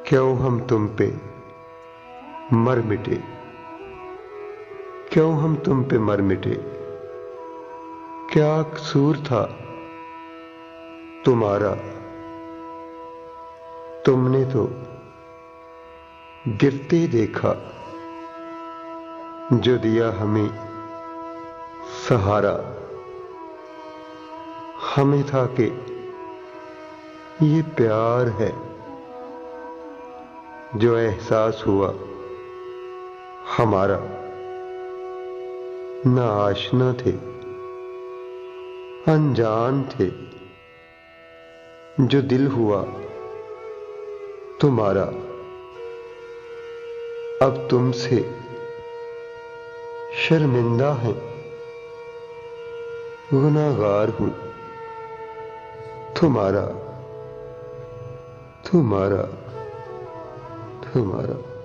क्यों हम तुम पे मर मिटे, क्यों हम तुम पे मर मिटे। क्या कसूर था तुम्हारा, तुमने तो गिरते देखा, जो दिया हमें सहारा। हमें था कि ये प्यार है, जो एहसास हुआ हमारा। ना आशना थे, अनजान थे, जो दिल हुआ तुम्हारा। अब तुमसे शर्मिंदा हैं, गुनाहगार हूं तुम्हारा, तुम्हारा, तुम्हारा।